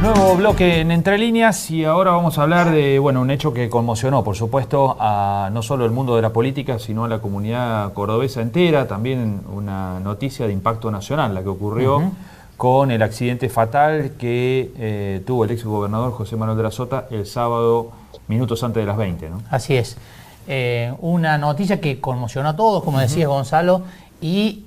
Nuevo bloque en Entre Líneas y ahora vamos a hablar de un hecho que conmocionó, por supuesto, a no solo el mundo de la política, sino a la comunidad cordobesa entera. También una noticia de impacto nacional, la que ocurrió con el accidente fatal que tuvo el exgobernador José Manuel de la Sota el sábado, minutos antes de las 20, ¿no? Así es. Una noticia que conmocionó a todos, como decía Gonzalo, y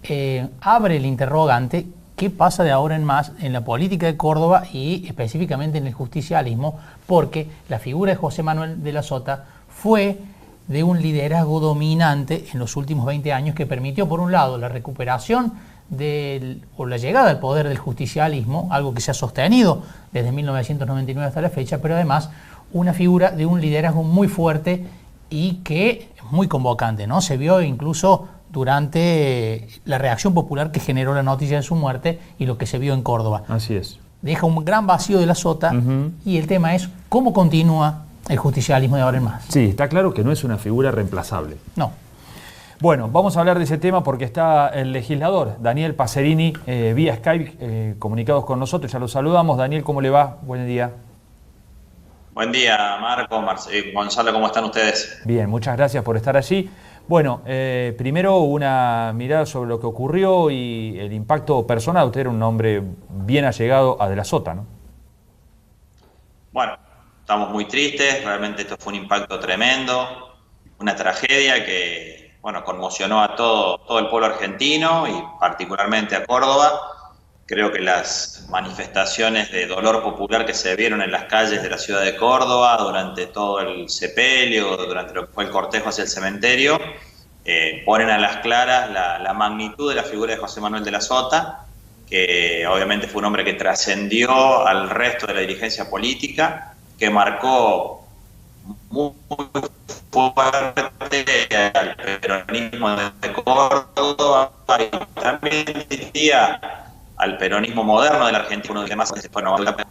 abre el interrogante: ¿qué pasa de ahora en más en la política de Córdoba y específicamente en el justicialismo? Porque la figura de José Manuel de la Sota fue de un liderazgo dominante en los últimos 20 años que permitió, por un lado, la recuperación o la llegada al poder del justicialismo, algo que se ha sostenido desde 1999 hasta la fecha, pero además una figura de un liderazgo muy fuerte y que es muy convocante, ¿no? Se vio incluso durante la reacción popular que generó la noticia de su muerte y lo que se vio en Córdoba. Así es. Deja un gran vacío de la Sota y el tema es cómo continúa el justicialismo de ahora en más. Sí, está claro que no es una figura reemplazable. No. Bueno, vamos a hablar de ese tema porque está el legislador Daniel Pacerini vía Skype comunicados con nosotros. Ya lo saludamos. Daniel, ¿cómo le va? Buen día. Buen día, Marco, Gonzalo, ¿cómo están ustedes? Bien, muchas gracias por estar allí. Bueno, primero una mirada sobre lo que ocurrió y el impacto personal. Usted era un hombre bien allegado a De la Sota, ¿no? Bueno, estamos muy tristes, realmente esto fue un impacto tremendo, una tragedia que, conmocionó a todo el pueblo argentino y particularmente a Córdoba. Creo que las manifestaciones de dolor popular que se vieron en las calles de la ciudad de Córdoba durante todo el sepelio, durante lo que fue el cortejo hacia el cementerio, ponen a las claras la magnitud de la figura de José Manuel de la Sota, que obviamente fue un hombre que trascendió al resto de la dirigencia política, que marcó muy fuerte al peronismo de Córdoba y también diría al peronismo moderno de la Argentina, uno de los demás que se fue a Nueva York,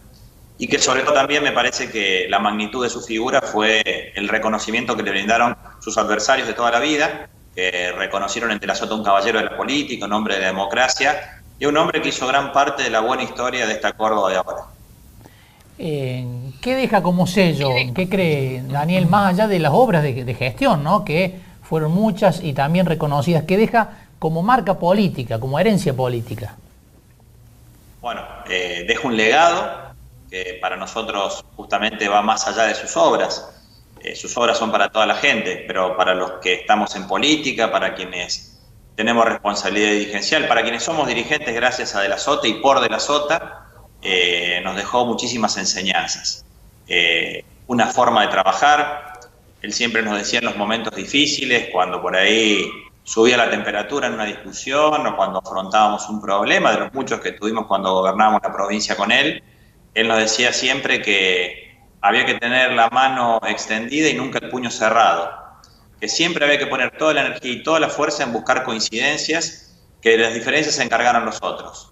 y que sobre todo también me parece que la magnitud de su figura fue el reconocimiento que le brindaron sus adversarios de toda la vida, que reconocieron en De la Sota un caballero de la política, un hombre de la democracia, y un hombre que hizo gran parte de la buena historia de esta Córdoba de ahora. ¿Qué deja como sello? ¿Qué cree Daniel, más allá de las obras de gestión, ¿no?, que fueron muchas y también reconocidas? ¿Qué deja como marca política, como herencia política? Bueno, deja un legado que para nosotros justamente va más allá de sus obras. Sus obras son para toda la gente, pero para los que estamos en política, para quienes tenemos responsabilidad dirigencial, para quienes somos dirigentes gracias a De la Sota y por De la Sota, nos dejó muchísimas enseñanzas. Una forma de trabajar. Él siempre nos decía en los momentos difíciles, cuando por ahí subía la temperatura en una discusión o cuando afrontábamos un problema, de los muchos que tuvimos cuando gobernábamos la provincia con él, él nos decía siempre que había que tener la mano extendida y nunca el puño cerrado, que siempre había que poner toda la energía y toda la fuerza en buscar coincidencias, que de las diferencias se encargaron los otros.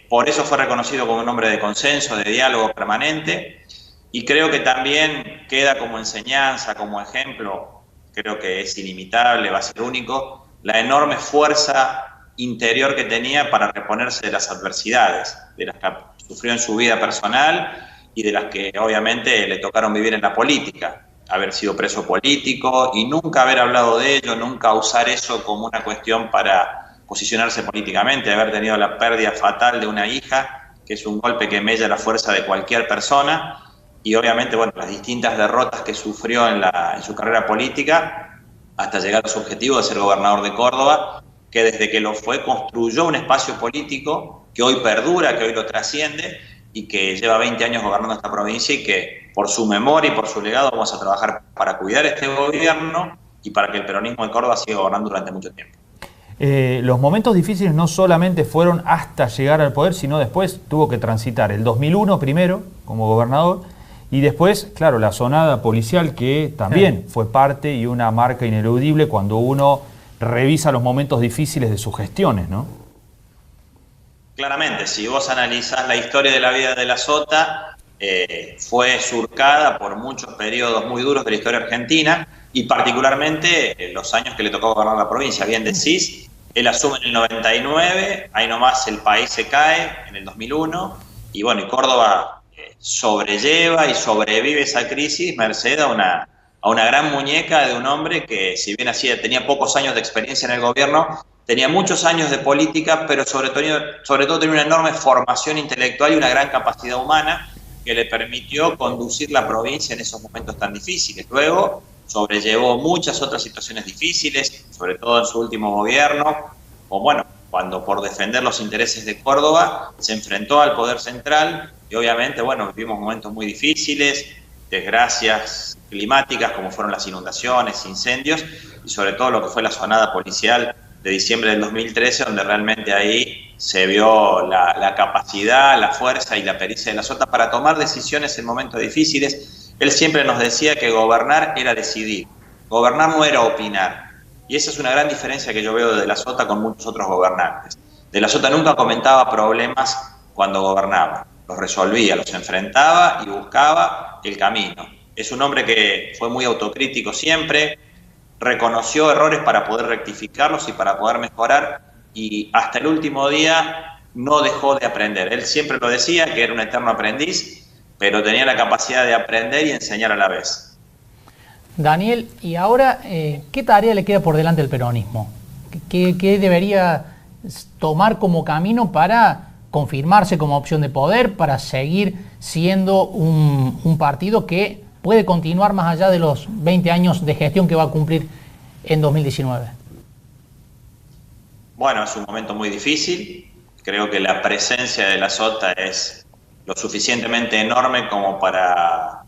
Por eso fue reconocido como un hombre de consenso, de diálogo permanente, y creo que también queda como enseñanza, como ejemplo, creo que es ilimitable, va a ser único, la enorme fuerza interior que tenía para reponerse de las adversidades, de las que sufrió en su vida personal y de las que obviamente le tocaron vivir en la política, haber sido preso político y nunca haber hablado de ello, nunca usar eso como una cuestión para posicionarse políticamente, haber tenido la pérdida fatal de una hija, que es un golpe que mella la fuerza de cualquier persona, y obviamente las distintas derrotas que sufrió en su carrera política hasta llegar a su objetivo de ser gobernador de Córdoba, que desde que lo fue construyó un espacio político que hoy perdura, que hoy lo trasciende y que lleva 20 años gobernando esta provincia y que por su memoria y por su legado vamos a trabajar para cuidar este gobierno y para que el peronismo de Córdoba siga gobernando durante mucho tiempo. Los momentos difíciles no solamente fueron hasta llegar al poder, sino después tuvo que transitar el 2001 primero como gobernador y después, claro, la sonada policial que también fue parte y una marca ineludible cuando uno revisa los momentos difíciles de sus gestiones, ¿no? Claramente, si vos analizás la historia de la vida de De la Sota, fue surcada por muchos periodos muy duros de la historia argentina y particularmente los años que le tocó gobernar la provincia. Bien decís, él asume en el 99, ahí nomás el país se cae en el 2001 y bueno, y Córdoba sobrelleva y sobrevive esa crisis merced a una gran muñeca de un hombre que, si bien tenía pocos años de experiencia en el gobierno, tenía muchos años de política, pero sobre todo tenía una enorme formación intelectual y una gran capacidad humana que le permitió conducir la provincia en esos momentos tan difíciles. Luego sobrellevó muchas otras situaciones difíciles, sobre todo en su último gobierno, o bueno, cuando por defender los intereses de Córdoba se enfrentó al poder central y obviamente, bueno, vivimos momentos muy difíciles, desgracias climáticas como fueron las inundaciones, incendios y sobre todo lo que fue la sonada policial de diciembre del 2013, donde realmente ahí se vio la capacidad, la fuerza y la pericia de la Sota para tomar decisiones en momentos difíciles. Él siempre nos decía que gobernar era decidir, gobernar no era opinar. Y esa es una gran diferencia que yo veo de la Sota con muchos otros gobernantes. De la Sota nunca comentaba problemas cuando gobernaba, los resolvía, los enfrentaba y buscaba el camino. Es un hombre que fue muy autocrítico siempre, reconoció errores para poder rectificarlos y para poder mejorar, y hasta el último día no dejó de aprender. Él siempre lo decía, que era un eterno aprendiz, pero tenía la capacidad de aprender y enseñar a la vez. Daniel, y ahora, ¿qué tarea le queda por delante al peronismo? ¿Qué debería tomar como camino para confirmarse como opción de poder, para seguir siendo un partido que puede continuar más allá de los 20 años de gestión que va a cumplir en 2019? Bueno, es un momento muy difícil. Creo que la presencia de la Sota es lo suficientemente enorme como para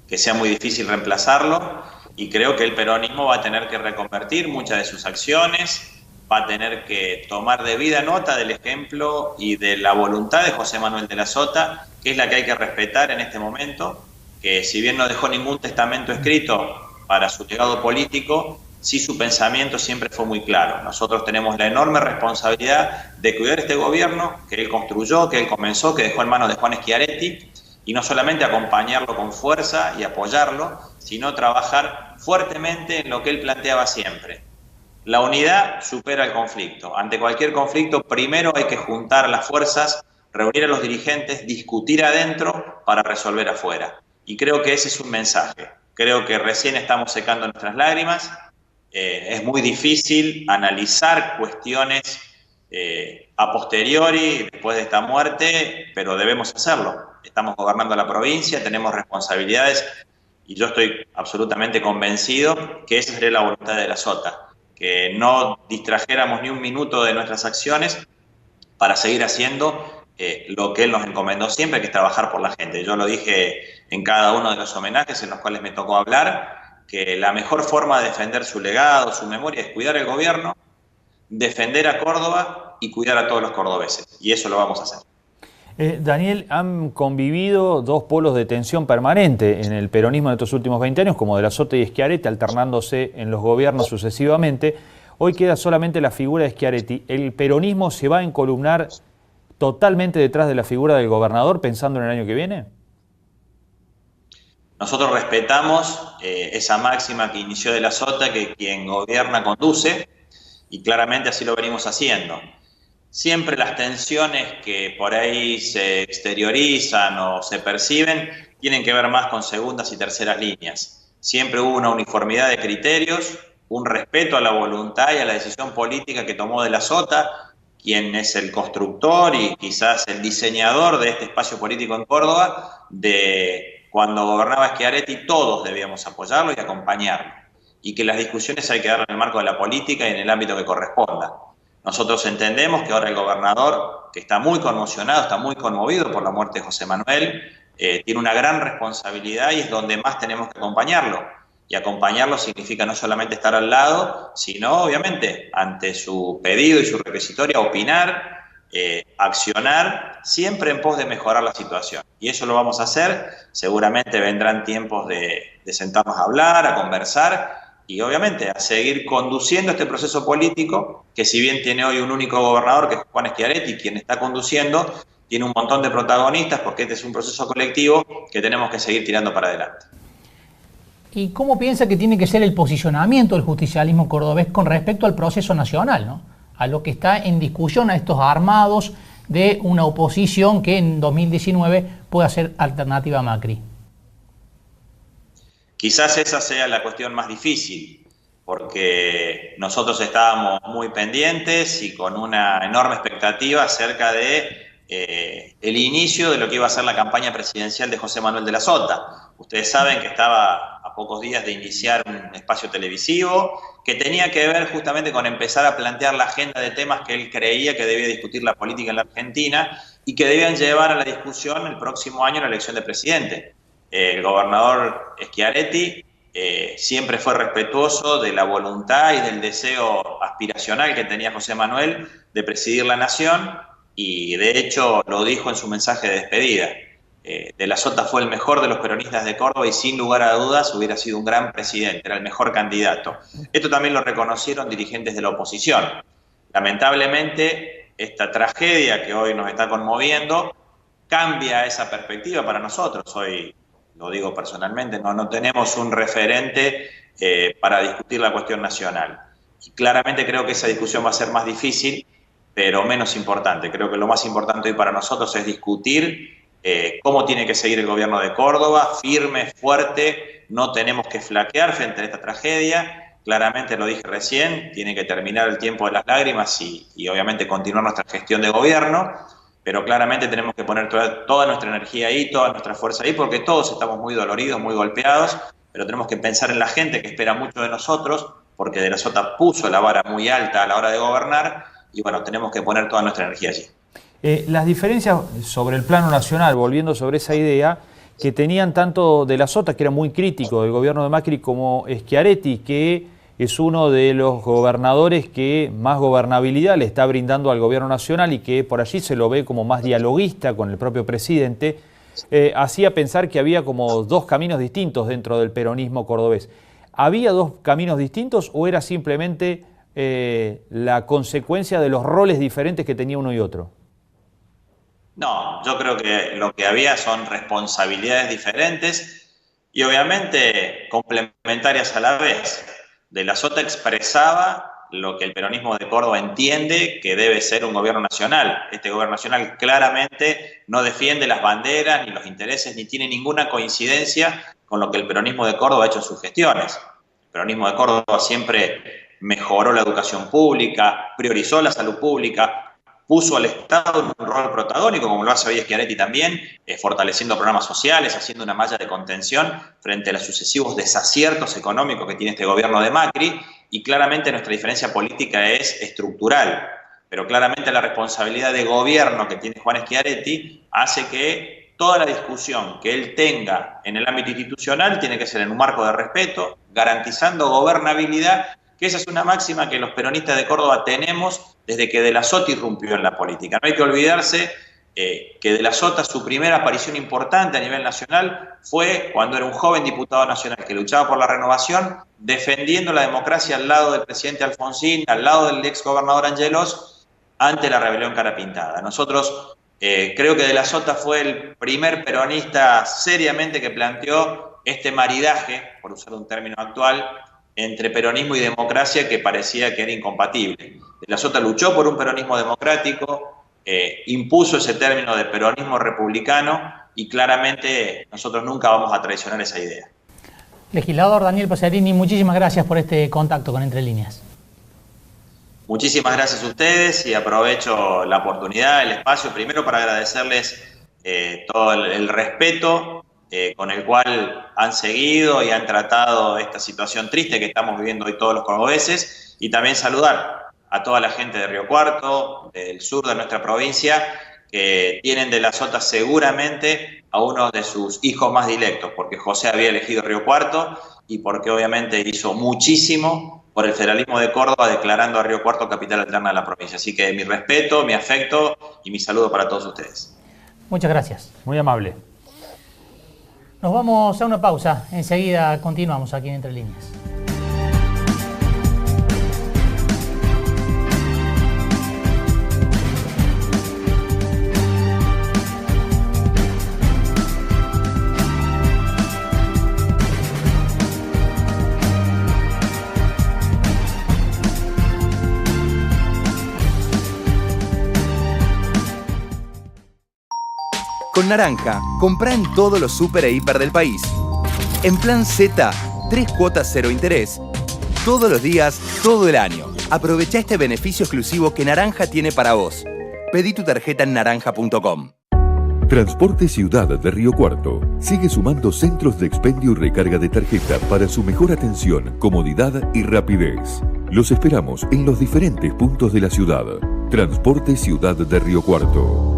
que sea muy difícil reemplazarlo, y creo que el peronismo va a tener que reconvertir muchas de sus acciones, va a tener que tomar debida nota del ejemplo y de la voluntad de José Manuel de la Sota, que es la que hay que respetar en este momento, que si bien no dejó ningún testamento escrito para su legado político, sí su pensamiento siempre fue muy claro. Nosotros tenemos la enorme responsabilidad de cuidar este gobierno que él construyó, que él comenzó, que dejó en manos de Juan Schiaretti, y no solamente acompañarlo con fuerza y apoyarlo, sino trabajar fuertemente en lo que él planteaba siempre. La unidad supera el conflicto. Ante cualquier conflicto, primero hay que juntar las fuerzas, reunir a los dirigentes, discutir adentro para resolver afuera. Y creo que ese es un mensaje. Creo que recién estamos secando nuestras lágrimas. Es muy difícil analizar cuestiones a posteriori, después de esta muerte, pero debemos hacerlo. Estamos gobernando la provincia, tenemos responsabilidades y yo estoy absolutamente convencido que esa sería la voluntad de la Sota, que no distrajéramos ni un minuto de nuestras acciones para seguir haciendo lo que él nos encomendó siempre, que es trabajar por la gente. Yo lo dije en cada uno de los homenajes en los cuales me tocó hablar, que la mejor forma de defender su legado, su memoria, es cuidar el gobierno, defender a Córdoba y cuidar a todos los cordobeses. Y eso lo vamos a hacer. Daniel, han convivido dos polos de tensión permanente en el peronismo en estos últimos 20 años, como de la Sota y Schiaretti, alternándose en los gobiernos sucesivamente. Hoy queda solamente la figura de Schiaretti. ¿El peronismo se va a encolumnar totalmente detrás de la figura del gobernador pensando en el año que viene? Nosotros respetamos esa máxima que inició de la Sota, que quien gobierna conduce, y claramente así lo venimos haciendo. Siempre las tensiones que por ahí se exteriorizan o se perciben tienen que ver más con segundas y terceras líneas. Siempre hubo una uniformidad de criterios, un respeto a la voluntad y a la decisión política que tomó de la Sota, quien es el constructor y quizás el diseñador de este espacio político en Córdoba, de cuando gobernaba Schiaretti todos debíamos apoyarlo y acompañarlo, y que las discusiones hay que dar en el marco de la política y en el ámbito que corresponda. Nosotros entendemos que ahora el gobernador, que está muy conmocionado, está muy conmovido por la muerte de José Manuel, tiene una gran responsabilidad y es donde más tenemos que acompañarlo. Y acompañarlo significa no solamente estar al lado, sino obviamente ante su pedido y su requisitoria opinar, accionar, siempre en pos de mejorar la situación. Y eso lo vamos a hacer. Seguramente vendrán tiempos de sentarnos a hablar, a conversar, y obviamente a seguir conduciendo este proceso político, que si bien tiene hoy un único gobernador, que es Juan Schiaretti, quien está conduciendo, tiene un montón de protagonistas, porque este es un proceso colectivo que tenemos que seguir tirando para adelante. ¿Y cómo piensa que tiene que ser el posicionamiento del justicialismo cordobés con respecto al proceso nacional, ¿no? A lo que está en discusión, a estos armados de una oposición que en 2019 pueda ser alternativa a Macri? Quizás esa sea la cuestión más difícil, porque nosotros estábamos muy pendientes y con una enorme expectativa acerca de el inicio de lo que iba a ser la campaña presidencial de José Manuel de la Sota. Ustedes saben que estaba a pocos días de iniciar un espacio televisivo que tenía que ver justamente con empezar a plantear la agenda de temas que él creía que debía discutir la política en la Argentina y que debían llevar a la discusión el próximo año la elección de presidente. El gobernador Schiaretti siempre fue respetuoso de la voluntad y del deseo aspiracional que tenía José Manuel de presidir la nación, y de hecho lo dijo en su mensaje de despedida. De la Sota fue el mejor de los peronistas de Córdoba y sin lugar a dudas hubiera sido un gran presidente, era el mejor candidato. Esto también lo reconocieron dirigentes de la oposición. Lamentablemente, esta tragedia que hoy nos está conmoviendo cambia esa perspectiva para nosotros. Hoy, lo digo personalmente, no tenemos un referente para discutir la cuestión nacional. Y claramente creo que esa discusión va a ser más difícil, pero menos importante. Creo que lo más importante hoy para nosotros es discutir cómo tiene que seguir el gobierno de Córdoba, firme, fuerte, no tenemos que flaquear frente a esta tragedia. Claramente, lo dije recién, tiene que terminar el tiempo de las lágrimas y obviamente continuar nuestra gestión de gobierno, pero claramente tenemos que poner toda nuestra energía ahí, toda nuestra fuerza ahí, porque todos estamos muy doloridos, muy golpeados, pero tenemos que pensar en la gente que espera mucho de nosotros, porque De la Sota puso la vara muy alta a la hora de gobernar, y bueno, tenemos que poner toda nuestra energía allí. Las diferencias sobre el plano nacional, volviendo sobre esa idea, que tenían tanto De la Sota, que era muy crítico del gobierno de Macri, como Schiaretti, que es uno de los gobernadores que más gobernabilidad le está brindando al gobierno nacional y que por allí se lo ve como más dialoguista con el propio presidente, hacía pensar que había como dos caminos distintos dentro del peronismo cordobés. ¿Había dos caminos distintos o era simplemente la consecuencia de los roles diferentes que tenía uno y otro? No, yo creo que lo que había son responsabilidades diferentes y obviamente complementarias a la vez. De la Sota expresaba lo que el peronismo de Córdoba entiende que debe ser un gobierno nacional. Este gobierno nacional claramente no defiende las banderas ni los intereses, ni tiene ninguna coincidencia con lo que el peronismo de Córdoba ha hecho en sus gestiones. El peronismo de Córdoba siempre mejoró la educación pública, priorizó la salud pública, puso al Estado en un rol protagónico, como lo hace hoy Schiaretti también, fortaleciendo programas sociales, haciendo una malla de contención frente a los sucesivos desaciertos económicos que tiene este gobierno de Macri, y claramente nuestra diferencia política es estructural, pero claramente la responsabilidad de gobierno que tiene Juan Schiaretti hace que toda la discusión que él tenga en el ámbito institucional tiene que ser en un marco de respeto, garantizando gobernabilidad, que esa es una máxima que los peronistas de Córdoba tenemos desde que De la Sota irrumpió en la política. No hay que olvidarse que De la Sota, su primera aparición importante a nivel nacional fue cuando era un joven diputado nacional que luchaba por la renovación, defendiendo la democracia al lado del presidente Alfonsín, al lado del ex gobernador Angelos, ante la rebelión cara pintada. Nosotros creo que De la Sota fue el primer peronista seriamente que planteó este maridaje, por usar un término actual, entre peronismo y democracia que parecía que era incompatible. De la Sota luchó por un peronismo democrático, impuso ese término de peronismo republicano y claramente nosotros nunca vamos a traicionar esa idea. Legislador Daniel Pacerini, muchísimas gracias por este contacto con Entre Líneas. Muchísimas gracias a ustedes y aprovecho la oportunidad, el espacio, primero para agradecerles todo el respeto con el cual han seguido y han tratado esta situación triste que estamos viviendo hoy todos los cordobeses, y también saludar a toda la gente de Río Cuarto, del sur de nuestra provincia, que tienen De la Sota seguramente a uno de sus hijos más dilectos, porque José había elegido Río Cuarto y porque obviamente hizo muchísimo por el federalismo de Córdoba, declarando a Río Cuarto capital alterna de la provincia. Así que mi respeto, mi afecto y mi saludo para todos ustedes. Muchas gracias. Muy amable. Nos vamos a una pausa. Enseguida continuamos aquí en Entre Líneas. Con Naranja, comprá en todos los super e hiper del país. En Plan Z, 3 cuotas 0 interés. Todos los días, todo el año. Aprovecha este beneficio exclusivo que Naranja tiene para vos. Pedí tu tarjeta en naranja.com. Transporte Ciudad de Río Cuarto sigue sumando centros de expendio y recarga de tarjeta para su mejor atención, comodidad y rapidez. Los esperamos en los diferentes puntos de la ciudad. Transporte Ciudad de Río Cuarto.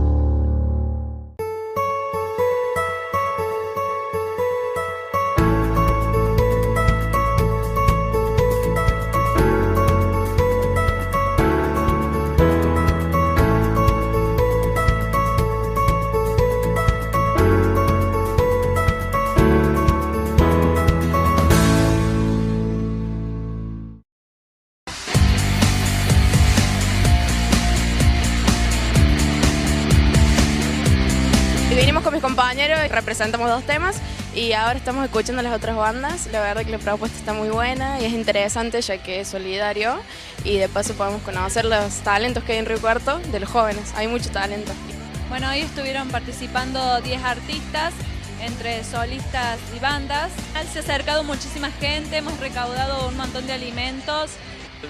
Vinimos con mis compañeros y representamos 2 temas y ahora estamos escuchando las otras bandas. La verdad que la propuesta está muy buena y es interesante ya que es solidario y de paso podemos conocer los talentos que hay en Río Cuarto de los jóvenes. Hay mucho talento. Bueno, hoy estuvieron participando 10 artistas entre solistas y bandas. Se ha acercado muchísima gente, hemos recaudado un montón de alimentos.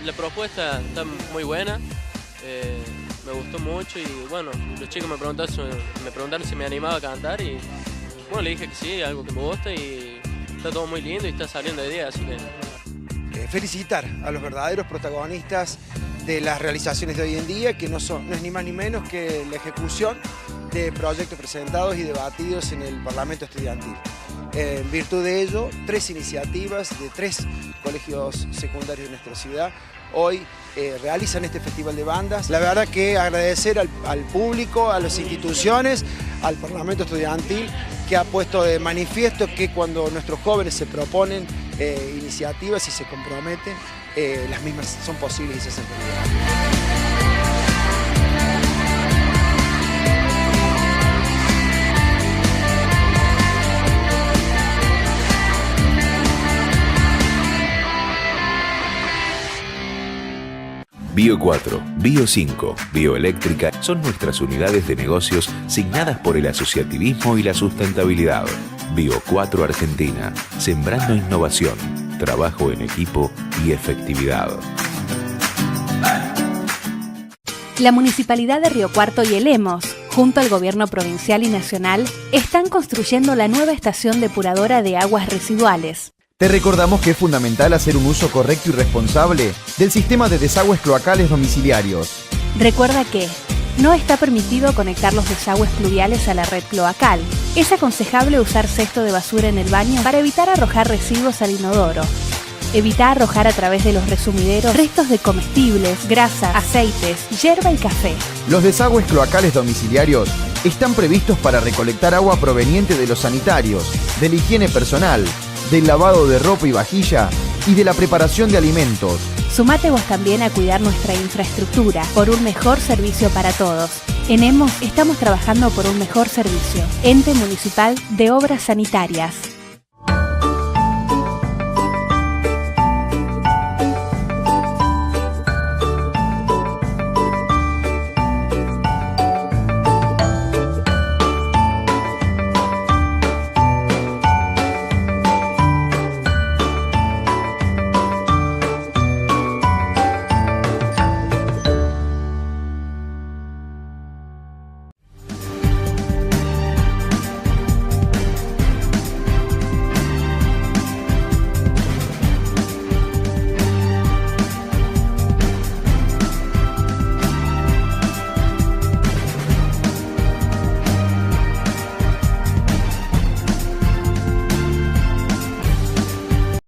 La propuesta está muy buena. Me gustó mucho y bueno, los chicos me preguntaron si me animaba a cantar y bueno, le dije que sí, algo que me gusta y está todo muy lindo y está saliendo de día, así que... Felicitar a los verdaderos protagonistas de las realizaciones de hoy en día, que no es ni más ni menos que la ejecución de proyectos presentados y debatidos en el Parlamento Estudiantil. En virtud de ello, 3 iniciativas de 3 colegios secundarios de nuestra ciudad hoy realizan este festival de bandas. La verdad que agradecer al público, a las instituciones, al Parlamento Estudiantil, que ha puesto de manifiesto que cuando nuestros jóvenes se proponen iniciativas y se comprometen, las mismas son posibles y se hacen realidad. Bio 4, Bio 5, Bioeléctrica son nuestras unidades de negocios signadas por el asociativismo y la sustentabilidad. Bio 4 Argentina, sembrando innovación, trabajo en equipo y efectividad. La Municipalidad de Río Cuarto y el EMOS, junto al Gobierno provincial y nacional, están construyendo la nueva estación depuradora de aguas residuales. Te recordamos que es fundamental hacer un uso correcto y responsable del sistema de desagües cloacales domiciliarios. Recuerda que no está permitido conectar los desagües pluviales a la red cloacal. Es aconsejable usar cesto de basura en el baño para evitar arrojar residuos al inodoro. Evita arrojar a través de los resumideros restos de comestibles, grasas, aceites, hierba y café. Los desagües cloacales domiciliarios están previstos para recolectar agua proveniente de los sanitarios, de la higiene personal, del lavado de ropa y vajilla y de la preparación de alimentos. Sumate vos también a cuidar nuestra infraestructura por un mejor servicio para todos. En EMOS estamos trabajando por un mejor servicio. Ente Municipal de Obras Sanitarias.